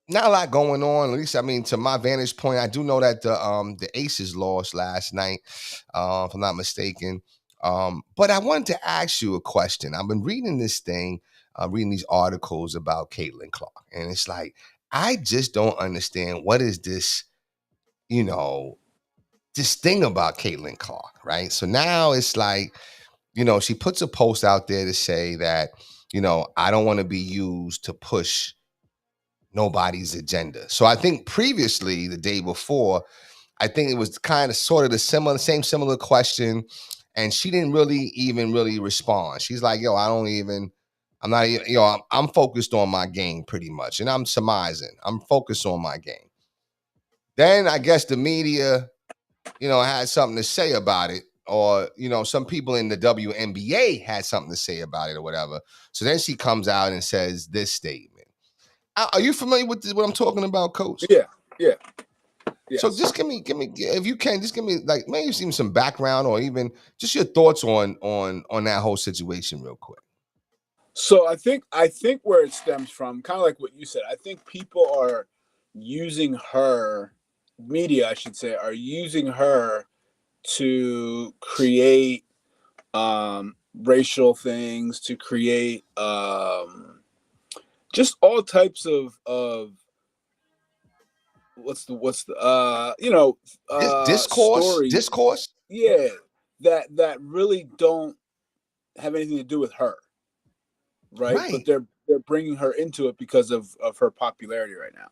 not a lot going on. At least, to my vantage point, I do know that the Aces lost last night, if I'm not mistaken. But I wanted to ask you a question. I've been reading this thing, reading these articles about Caitlin Clark, and it's like, I just don't understand what is this you know, this thing about Caitlin Clark, right? So now it's like, you know, she puts a post out there to say that, you know, I don't want to be used to push nobody's agenda. So I think previously, the day before, I think it was kind of sort of the similar question, and she didn't really respond. She's like, "Yo, I'm not even, I'm focused on my game pretty much, and I'm surmising. I'm focused on my game." Then I guess the media, had something to say about it, or some people in the WNBA had something to say about it, or whatever. So then she comes out and says this statement. Are you familiar with what I'm talking about, Coach? Yeah. Yes. So just give me, if you can, just give me like maybe some background or even just your thoughts on that whole situation real quick. So I think where it stems from, kind of like what you said, I think people are using her, media I should say, are using her to create racial things, to create just all types of discourse, yeah, that really don't have anything to do with her, right? But they're bringing her into it because of her popularity right now.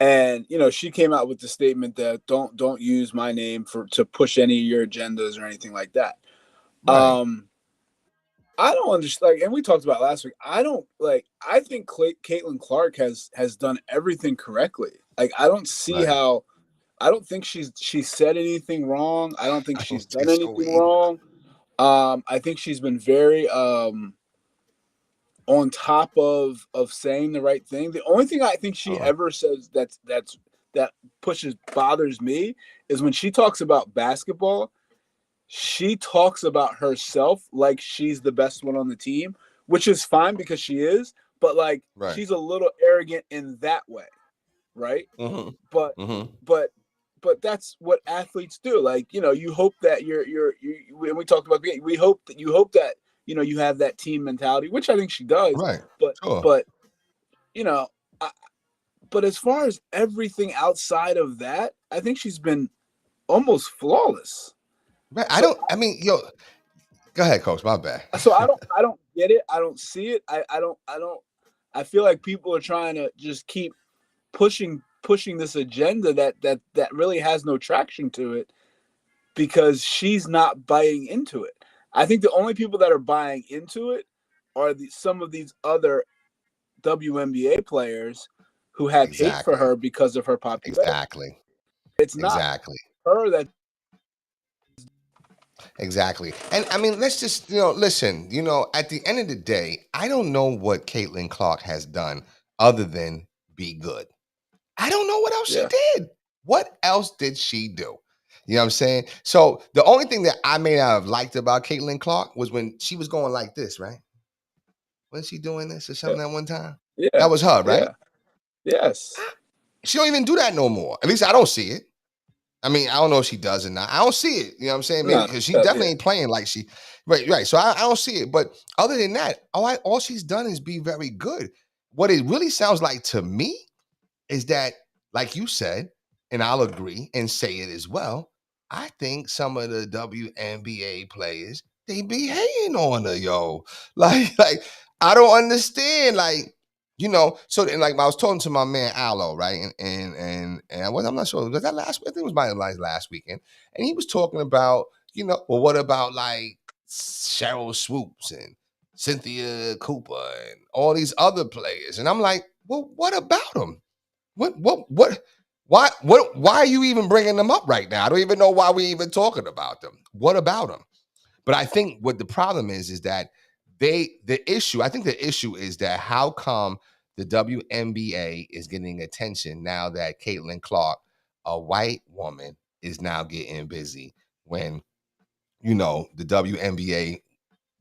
And she came out with the statement that don't use my name to push any of your agendas or anything like that. Right. I don't understand, and we talked about last week. I think Caitlin Clark has done everything correctly. Like, I don't see how. I don't think she said anything wrong. I don't think she's done anything wrong. I think she's been very on top of saying the right thing. The only thing I think she ever says that bothers me is when she talks about basketball. She talks about herself like she's the best one on the team, which is fine because she is, but she's a little arrogant in that way, right? Mm-hmm. But that's what athletes do. Like, you hope that when we talked about the game, you hope that you have that team mentality, which I think she does. Right. But but as far as everything outside of that, I think she's been almost flawless. Right. Go ahead, Coach. My bad. So I don't get it. I don't see it. I feel like people are trying to just keep pushing this agenda that really has no traction to it because she's not buying into it. I think the only people that are buying into it are some of these other WNBA players who have hate for her because of her popularity. Exactly. It's not her that. Exactly. And I mean, let's just, listen, at the end of the day, I don't know what Caitlin Clark has done other than be good. I don't know what else she did. What else did she do? You know what I'm saying? So the only thing that I may not have liked about Caitlin Clark was when she was going like this, right? Wasn't she doing this or something at one time? Yeah. That was her, right? Yeah. Yes. She don't even do that no more. At least I don't see it. I mean, I don't know if she does or not. I don't see it. You know what I'm saying? Maybe because she definitely ain't playing like she. Right. So I don't see it. But other than that, all she's done is be very good. What it really sounds like to me is that, like you said, and I'll agree and say it as well, I think some of the WNBA players, they be hating on her, yo. Like I don't understand. So and I was talking to my man Aloe, right? And I'm not sure, was that last? I think it was my last weekend, and he was talking about, well, what about like Cheryl Swoops and Cynthia Cooper and all these other players? And I'm like, well, what about them? Why are you even bringing them up right now? I don't even know why we're even talking about them. What about them? But I think what the problem is that I think the issue is that how come the WNBA is getting attention now that Caitlin Clark, a white woman, is now getting busy when, the WNBA,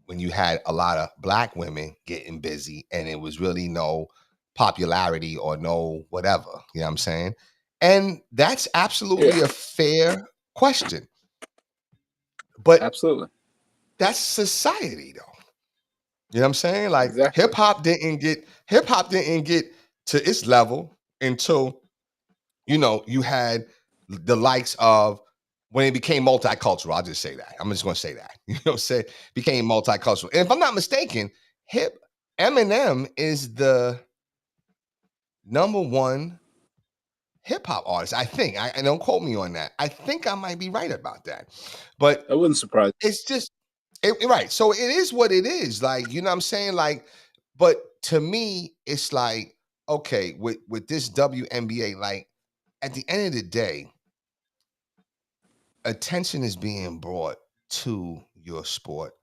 when you had a lot of black women getting busy and it was really no popularity or no whatever, you know what I'm saying? And that's absolutely a fair question. But absolutely, that's society though. You know what I'm saying? Like hip hop didn't get to its level until, you had the likes of when it became multicultural. I'll just say that. I'm just going to say that. Became multicultural. And if I'm not mistaken, Eminem is the #1 hip hop artist. I think. I don't quote me on that. I think I might be right about that. But I wouldn't surprise. It's just right. So it is what it is. Like, you know what I'm saying? Like, but to me, it's like, okay, with this WNBA, like at the end of the day, attention is being brought to your sport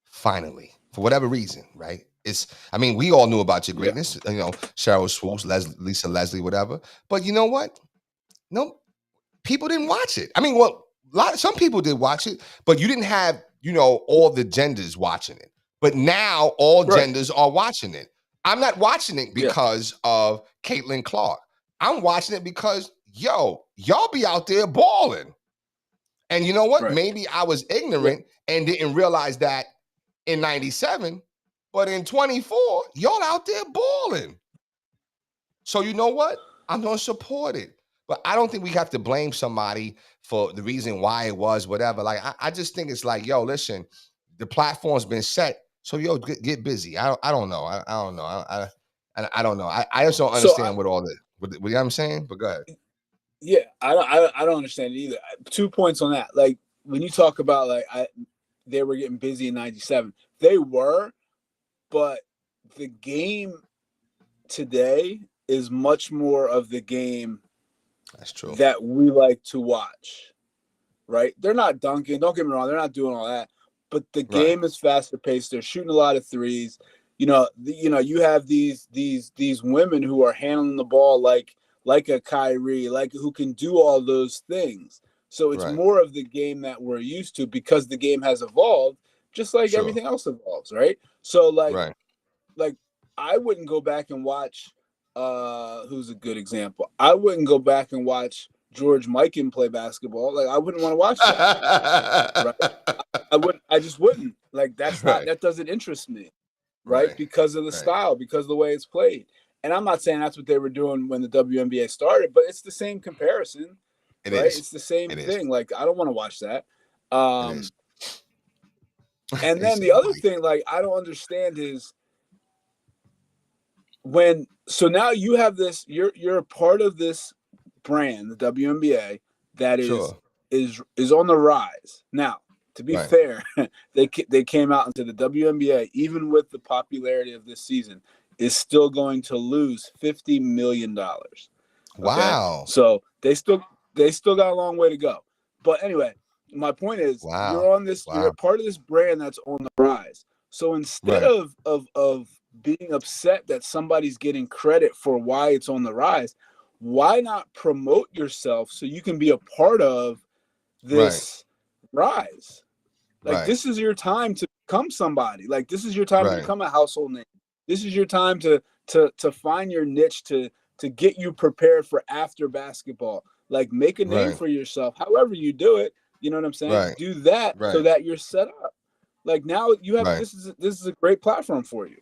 finally, for whatever reason, right? We all knew about your greatness, Sheryl Swoopes, Lisa Leslie, whatever. But you know what? No, people didn't watch it. Some people did watch it, but you didn't have, all the genders watching it. But now all genders are watching it. I'm not watching it because of Caitlin Clark. I'm watching it because, y'all be out there balling. And you know what? Right. Maybe I was ignorant and didn't realize that in 97, but in 24, y'all out there balling. So you know what? I'm going to support it. But I don't think we have to blame somebody for the reason why it was, whatever. Like, I just think it's like, listen, the platform's been set. So, get busy. I don't know. I don't know. I don't know. I just don't understand what all the, what you know what I'm saying? But go ahead. Yeah, I don't understand it either. 2 points on that. Like, when you talk about, like, they were getting busy in 97. They were, but the game today is much more of the game that's true that we like to watch, right? They're not dunking. Don't get me wrong. They're not doing all that. But the game is faster paced. They're shooting a lot of threes. You have these women who are handling the ball like a Kyrie, who can do all those things. So it's more of the game that we're used to because the game has evolved, just like everything else evolves, right? So like I wouldn't go back and watch. Who's a good example? I wouldn't go back and watch George Mikan play basketball. Like, I wouldn't want to watch that. Right? I just wouldn't. Like, that doesn't interest me, right? Because of the style, because of the way it's played. And I'm not saying that's what they were doing when the WNBA started, but it's the same comparison. It's the same thing. Like, I don't want to watch that. And then the other thing, like, I don't understand is so now you have this, you're a part of this brand, the WNBA, that is on the rise. Now, to be fair, they came out into the WNBA, even with the popularity of this season, is still going to lose $50 million. Okay? Wow. So they still got a long way to go. But anyway, my point is you're a part of this brand that's on the rise. So instead of being upset that somebody's getting credit for why it's on the rise, why not promote yourself so you can be a part of this rise? Like, this is your time to become somebody. Like, this is your time to become a household name. This is your time to find your niche, to get you prepared for after basketball. Like, make a name for yourself. However you do it, you know what I'm saying? Do that so that you're set up. Like, now you have this is a great platform for you.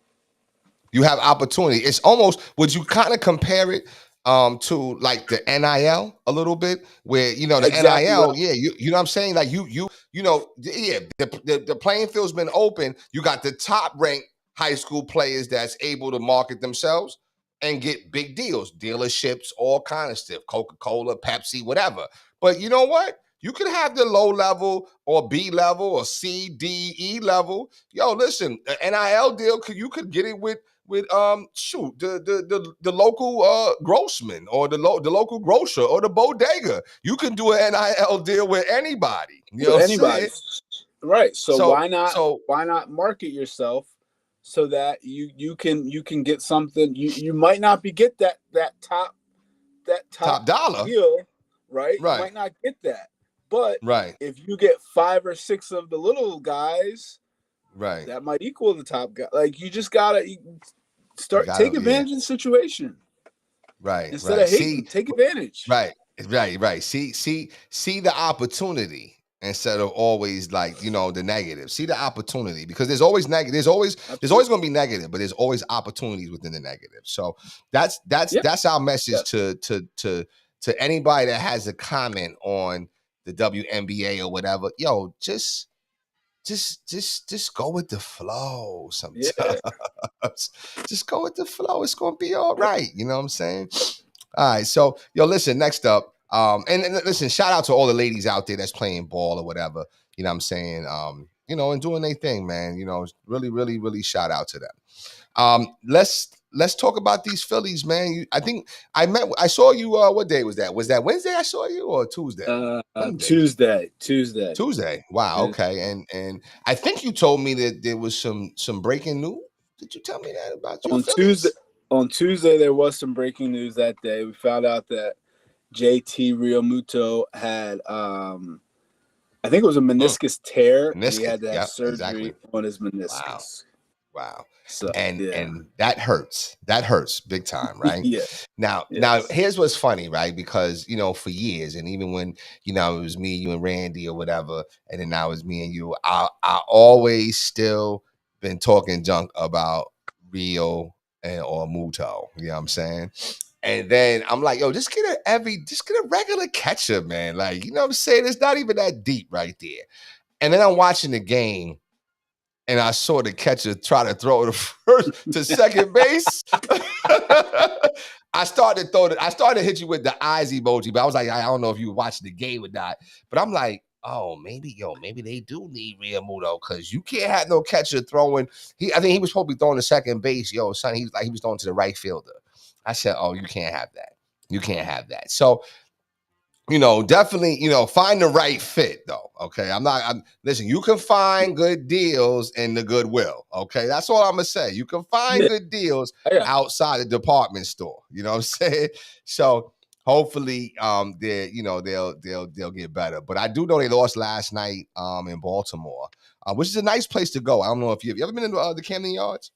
You have opportunity. It's almost, would you kind of compare it to like the NIL a little bit, where the NIL, you know what I'm saying? Like the playing field's been open. You got the top ranked high school players that's able to market themselves and get big deals, dealerships, all kind of stuff, Coca-Cola, Pepsi, whatever. But you know what? You could have the low level or B level or C, D, E level. Yo, listen, an NIL deal, you could get it with the local grossman or the local grocer or the bodega. You can do an NIL deal with anybody. You know anybody. Right. So why not market yourself so that you can get something? You might not get that top dollar deal, right? You might not get that. But if you get 5 or 6 of the little guys, that might equal the top guy. Like, you just gotta take advantage of the situation. Instead of hating, take advantage. Right. See the opportunity instead of always the negative. See the opportunity, because there's always negative. There's always going to be negative, but there's always opportunities within the negative. So that's our message to to anybody that has a comment on the WNBA or whatever, yo, just go with the flow sometimes. Yeah. Just go with the flow. It's gonna be all right. You know what I'm saying? All right. So, yo, listen, next up, and listen, shout out to all the ladies out there that's playing ball or whatever. You know what I'm saying? You know, and doing their thing, man. You know, really, really, really shout out to them. Let's talk about these Phillies, man. I think I saw you. What day was that? Was that Wednesday? I saw you or Tuesday? Tuesday. Wow. Okay. And I think you told me that there was some breaking news. Did you tell me that about your Phillies? On Tuesday, there was some breaking news that day. We found out that JT Realmuto had, I think it was a meniscus tear. And he had to have surgery on his meniscus. Wow. So, and that hurts. That hurts big time, right? Yeah. Now, here's what's funny, right? Because, you know, for years, and even when, you know, it was me, you, and Randy or whatever, and then now it was me and you, I always still been talking junk about Rio or Muto. You know what I'm saying? And then I'm like, yo, just get a regular catcher, man. Like, you know what I'm saying? It's not even that deep right there. And then I'm watching the game, and I saw the catcher try to throw the first to second base. I started to hit you with the eyes emoji, but I was like, I don't know if you were watching the game or not. But I'm like, oh, maybe they do need Realmuto, because you can't have no catcher throwing. I think he was supposed to be throwing to second base. Yo, son, he was throwing to the right fielder. I said, oh, you can't have that. You can't have that. So, you know, definitely, you know, find the right fit though. Okay. Listen, you can find good deals in the Goodwill. Okay. That's all I'm going to say. You can find good deals outside the department store. You know what I'm saying? So hopefully they'll get better. But I do know they lost last night in Baltimore, which is a nice place to go. I don't know if you ever been in the Camden Yards?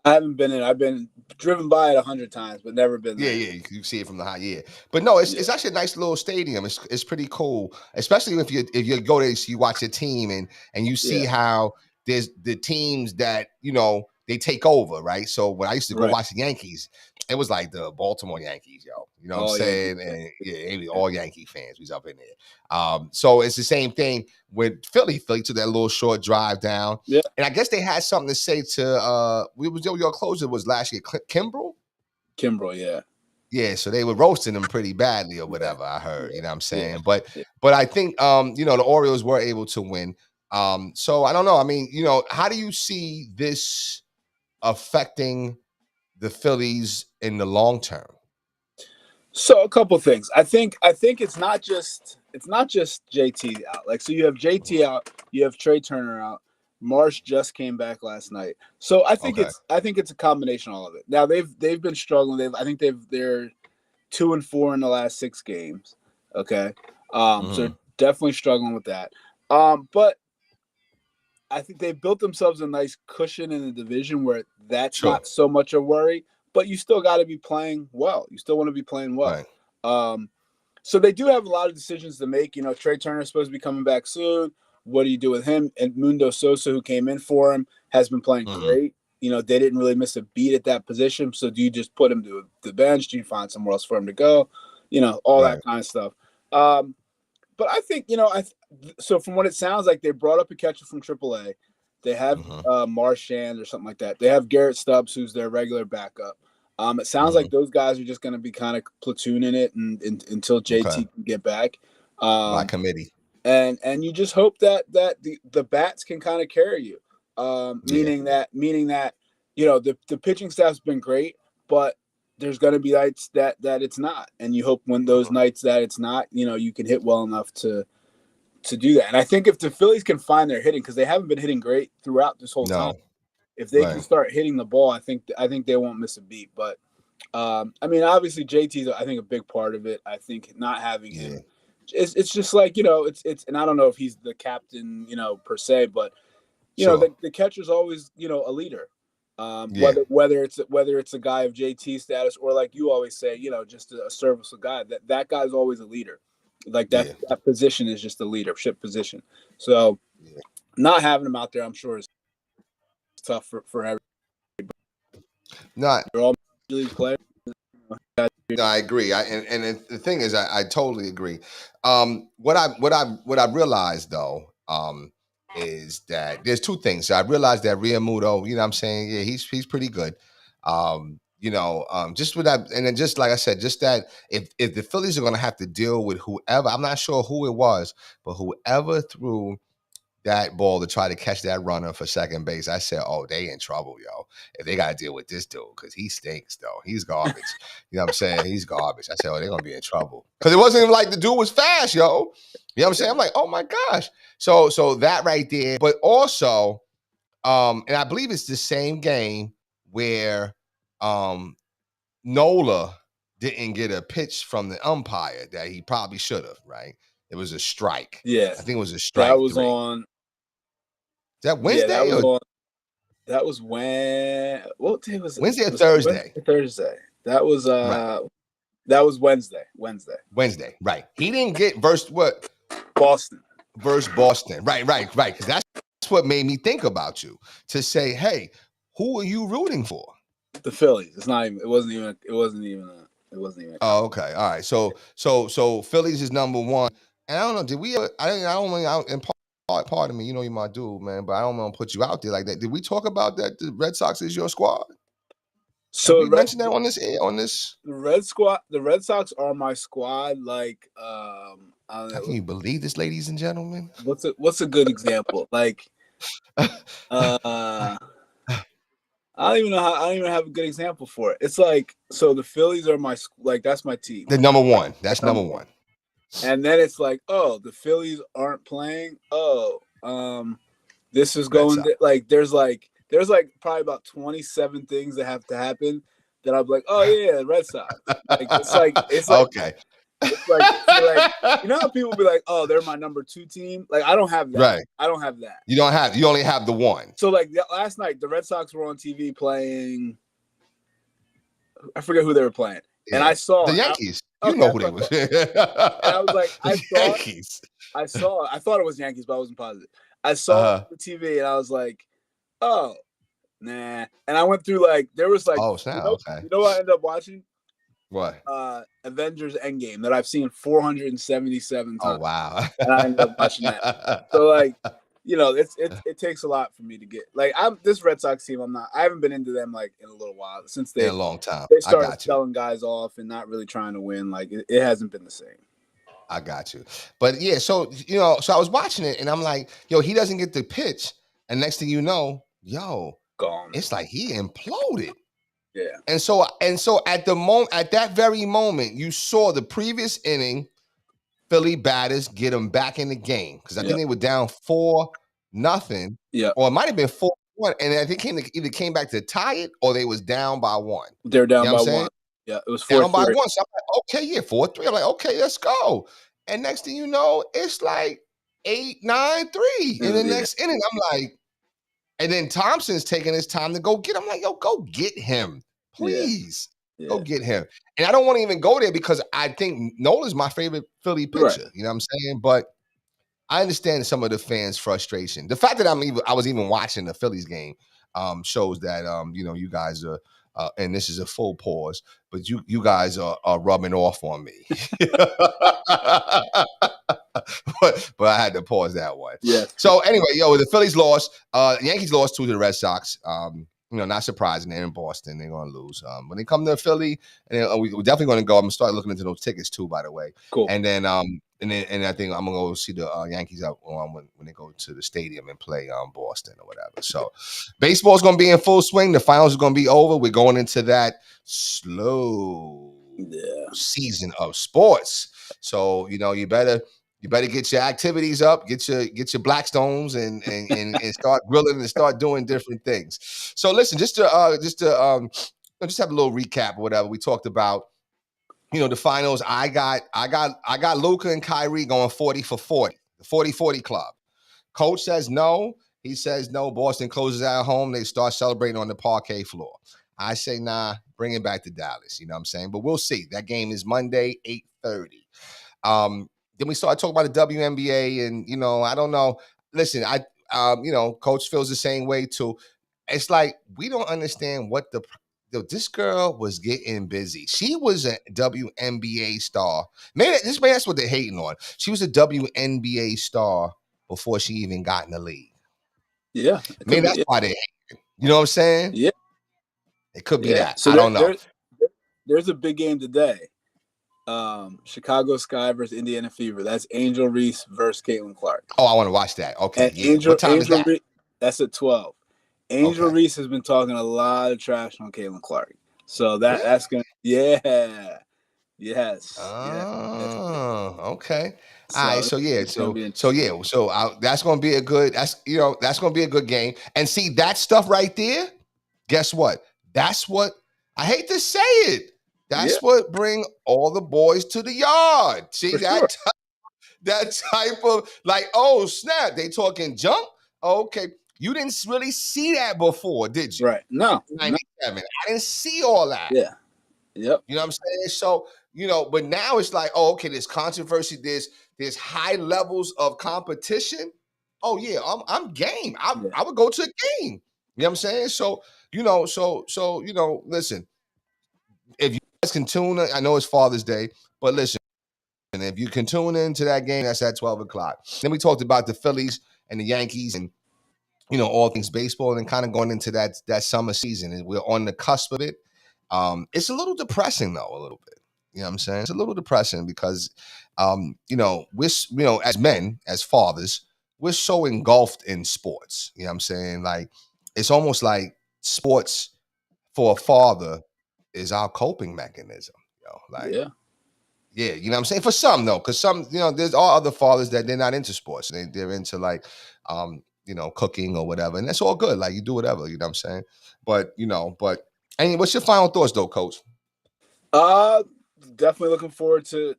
I haven't been in. I've been driven by it 100 times, but never been there. Yeah, you see it from the high. Yeah, but no, it's actually a nice little stadium. It's pretty cool, especially if you go there, you watch your team and you see how there's the teams that, you know, they take over, right? So when I used to go watch the Yankees, it was like the Baltimore Yankees, yo. You know what I'm saying? Yeah. And all Yankee fans was up in there. So it's the same thing with Philly. Philly took that little short drive down. Yeah. And I guess they had something to say to your closer was last year, Kimbrel? Kimbrel, yeah. Yeah, so they were roasting him pretty badly or whatever, I heard. You know what I'm saying? But I think you know, the Orioles were able to win. So I don't know. I mean, you know, how do you see this affecting the Phillies in the long term? So a couple things. I think it's not just JT out. Like, so you have JT out, you have Trey Turner out. Marsh just came back last night. So I think it's a combination of all of it. Now they've been struggling. They're 2-4 in the last 6 games. Okay. So definitely struggling with that. But I think they built themselves a nice cushion in the division where that's not so much a worry, but you still got to be playing well. You still want to be playing well. Right. So they do have a lot of decisions to make. You know, Trey Turner is supposed to be coming back soon. What do you do with him? And Mundo Sosa, who came in for him, has been playing great. You know, they didn't really miss a beat at that position. So do you just put him to the bench? Do you find somewhere else for him to go? You know, all that kind of stuff. But I think, you know, so from what it sounds like, they brought up a catcher from AAA. They have Marchand or something like that. They have Garrett Stubbs, who's their regular backup. It sounds like those guys are just going to be kind of platooning it until JT can get back. By committee. And you just hope that the bats can kind of carry you. Meaning that, you know, the pitching staff's been great, but there's going to be nights that it's not. And you hope when those nights that it's not, you know, you can hit well enough to do that. And I think if the Phillies can find their hitting, because they haven't been hitting great throughout this whole time, if they can start hitting the ball, I think they won't miss a beat. But I mean, obviously JT's I think a big part of it. I think not having him, it's just like, you know, it's and I don't know if he's the captain, you know, per se, but you know, the catcher's always, you know, a leader. Whether it's a guy of JT status or, like you always say, you know, just a serviceable guy, that guy's always a leader. Like that position is just a leadership position. So not having him out there, I'm sure, is tough for everybody. Not they're all league players. No, I agree. And the thing is, I totally agree. What I realized though, is that there's two things. I realized that Realmuto, you know what I'm saying? Yeah, he's pretty good. Just with that, and then just like I said, just that if the Phillies are gonna have to deal with whoever, I'm not sure who it was, but whoever threw that ball to try to catch that runner for second base, I said, oh, they in trouble, yo. If they got to deal with this dude, because he stinks, though. He's garbage. You know what I'm saying? He's garbage. I said, oh, they're going to be in trouble. Because it wasn't even like the dude was fast, yo. You know what I'm saying? I'm like, oh, my gosh. So that right there. But also, and I believe it's the same game where Nola didn't get a pitch from the umpire that he probably should have, right? It was a strike. Yeah. I think it was a strike. That was on. Is that Wednesday? Yeah, that was when. What day was it? Wednesday or Thursday? Thursday. That was right. That was Wednesday. Wednesday, right. He didn't get versus what? Boston. Versus Boston. Right. Because that's what made me think about you. To say, hey, who are you rooting for? The Phillies. It wasn't even. Oh, okay. All right. So Phillies is number one. And I don't know, did we ever, I don't want to, and pardon me, you know you're my dude, man, but I don't want to put you out there like that. Did we talk about that the Red Sox is your squad? So we mentioned that on this. The Red Sox are my squad. Like, I don't know. Can you believe this, ladies and gentlemen? What's a good example? Like, I don't even have a good example for it. It's like, so the Phillies are that's my team. The number one. That's number one. And then it's like, oh, the Phillies aren't playing. Oh, this is going there's probably about 27 things that have to happen that I'm like, oh yeah, Red Sox. It's like okay. It's like you know how people be like, oh, they're my number 2 team. Like I don't have that. Right. I don't have that. You only have the one. So like last night, the Red Sox were on TV playing. I forget who they were playing, and I saw the Yankees. You know who they were. And I was like, Yankees. I thought it was Yankees, but I wasn't positive. I saw the TV and I was like, oh, nah. And I went through there was okay. You know what I ended up watching? What? Avengers Endgame that I've seen 477 times. Oh wow. And I ended up watching that. So it takes a lot for me to get this Red Sox team. I haven't been into them in a little while since in a long time. They started selling guys off and not really trying to win. It hasn't been the same. I got you. But yeah, so I was watching it and I'm like, yo, he doesn't get the pitch. And next thing you know, gone. It's like he imploded. Yeah. And so at that very moment, you saw the previous inning, Philly batters get them back in the game. Because I think they were down 4-0. Yeah. Or it might have been 4-1. And I think either came back to tie it or they was down by 1. They're down by 1. Yeah, it was 4-3. Down by 1. So I'm like, okay, yeah, 4-3. I'm like, okay, let's go. And next thing you know, it's like 8-9-3 in the next inning. I'm like, and then Thompson's taking his time to go get him. I'm like, yo, go get him, please. Yeah. Go get him. And I don't want to even go there because I think Nola's my favorite Philly pitcher. Right. You know what I'm saying? But I understand some of the fans' frustration. The fact that I was even watching the Phillies game shows that you guys are. And this is a full pause, but you guys are rubbing off on me. but I had to pause that one. Yeah. So anyway, the Phillies lost. Yankees lost to the Red Sox. Not surprising. They're in Boston. They're going to lose. When they come to Philly, and we're definitely going to go. I'm going to start looking into those tickets too, by the way. Cool. And then and I think I'm going to go see the Yankees out when they go to the stadium and play Boston or whatever. So baseball's going to be in full swing. The finals are going to be over. We're going into that slow season of sports. So, you better get your activities up, get your Blackstones and start grilling and start doing different things. So listen, just to have a little recap or whatever we talked about. The finals. I got Luka and Kyrie going 40 for 40, the 40-40 club. Coach says no. He says no. Boston closes at home. They start celebrating on the parquet floor. I say nah. Bring it back to Dallas. You know what I'm saying? But we'll see. That game is Monday, 8:30. Then we started talking about the WNBA, and I don't know. Listen, Coach feels the same way too. It's like we don't understand what this girl was getting busy. She was a WNBA star. Maybe that's what they're hating on. She was a WNBA star before she even got in the league. Yeah. Maybe that's why they're hating. You know what I'm saying? Yeah. It could be that. So I don't know. There's a big game today. Chicago Sky versus Indiana Fever. That's Angel Reese versus Caitlin Clark. Oh, I want to watch that. Okay. And Angel, what time is that? That's at 12. Angel Reese has been talking a lot of trash on Caitlin Clark. So that's going to, yes. Oh, okay. All right. So that's going to be a good, that's going to be a good game. And see that stuff right there. Guess what? That's what, I hate to say it. That's what bring all the boys to the yard. See that type of like, oh snap, they talking junk. Okay, you didn't really see that before, did you? Right. No. 97. I didn't see all that. Yeah. Yep. You know what I'm saying? So but now it's like, oh, okay, there's controversy. There's high levels of competition. Oh yeah, I'm game. I would go to a game. You know what I'm saying? So listen. If you guys can tune in, I know it's Father's Day, but listen, and if you can tune into that game, that's at 12 o'clock. Then we talked about the Phillies and the Yankees and, all things baseball and kind of going into that summer season. And we're on the cusp of it. It's a little depressing, though, a little bit. You know what I'm saying? It's a little depressing because, we're, as men, as fathers, we're so engulfed in sports. You know what I'm saying? Like, it's almost like sports for a father is our coping mechanism. Yeah, you know what I'm saying? For some, though, because some, there's all other fathers that they're not into sports. They're into like, cooking or whatever. And that's all good. Like you do whatever, you know what I'm saying? But, anyway, what's your final thoughts though, Coach? Definitely looking forward to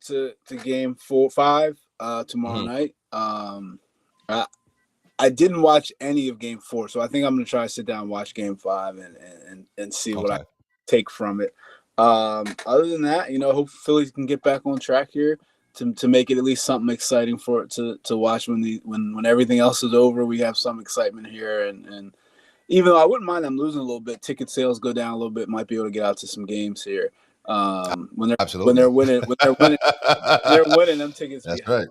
game 5 tomorrow night. I didn't watch any of game 4, so I think I'm going to try to sit down and watch game 5 and see what I take from it. Other than that, hope Phillies can get back on track here to make it at least something exciting for it to watch when everything else is over. We have some excitement here, and even though I wouldn't mind them losing a little bit, ticket sales go down a little bit. Might be able to get out to some games here. When they're winning, they're winning them tickets. That's right.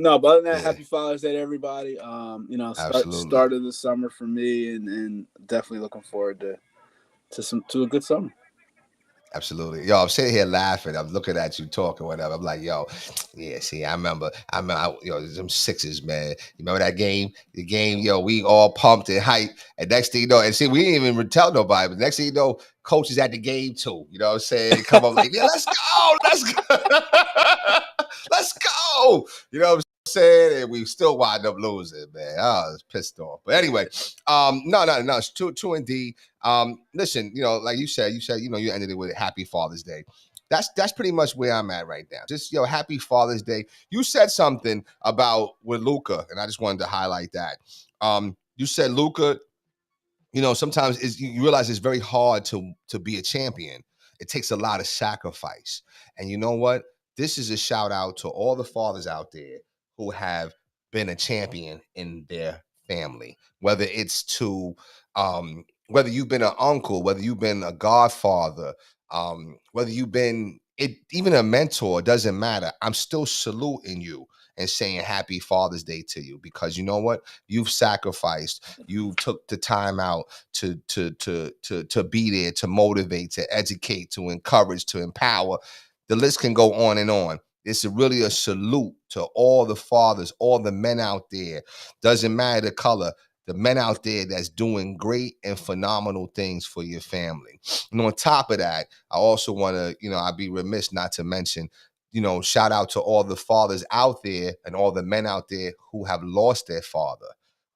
No, but other than that, happy Father's Day to everybody. Start of the summer for me, and definitely looking forward to a good summer. Absolutely. Yo, I'm sitting here laughing. I'm looking at you talking, whatever. I'm like, yo, yeah, see, I remember, them Sixers, man. You remember that game? The game, we all pumped and hyped. And next thing you know, and see, we didn't even tell nobody, but next thing you know, coach is at the game too. You know what I'm saying? They come up like, yeah, let's go. Let's go. You know what I'm saying? And we still wind up losing, man. I was pissed off. But anyway, no, it's true indeed. Listen, like you said, you ended it with Happy Father's Day. That's pretty much where I'm at right now. Just, Happy Father's Day. You said something about with Luka, and I just wanted to highlight that. You said Luka, sometimes you realize it's very hard to be a champion. It takes a lot of sacrifice. And you know what? This is a shout out to all the fathers out there who have been a champion in their family, whether it's to, whether you've been an uncle, whether you've been a godfather, whether you've been even a mentor, it doesn't matter. I'm still saluting you and saying Happy Father's Day to you, because you know what? You've sacrificed. You took the time out to be there, to motivate, to educate, to encourage, to empower. The list can go on and on. It's really a salute to all the fathers, all the men out there. Doesn't matter the color. The men out there that's doing great and phenomenal things for your family. And on top of that, I also want to, I'd be remiss not to mention, shout out to all the fathers out there and all the men out there who have lost their father.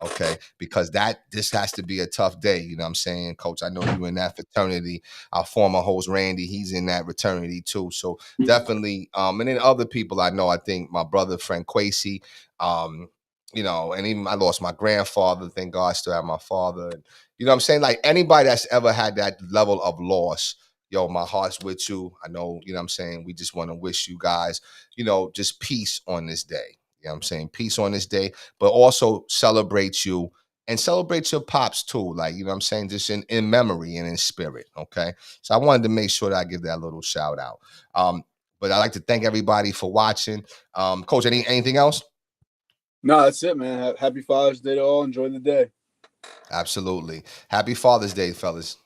Okay, because this has to be a tough day. You know what I'm saying, Coach? I know you in that fraternity. Our former host, Randy, he's in that fraternity too. So definitely, and then other people I know, I think my brother, Frank Quasey, and even I lost my grandfather. Thank God I still have my father. And, you know what I'm saying? Like anybody that's ever had that level of loss, my heart's with you. I know, you know what I'm saying? We just want to wish you guys, just peace on this day. You know what I'm saying? Peace on this day, but also celebrate you and celebrate your pops too. Like, you know what I'm saying? Just in memory and in spirit. Okay. So I wanted to make sure that I give that little shout out. But I'd like to thank everybody for watching. Coach, anything else? No, that's it, man. Happy Father's Day to all. Enjoy the day. Absolutely. Happy Father's Day, fellas.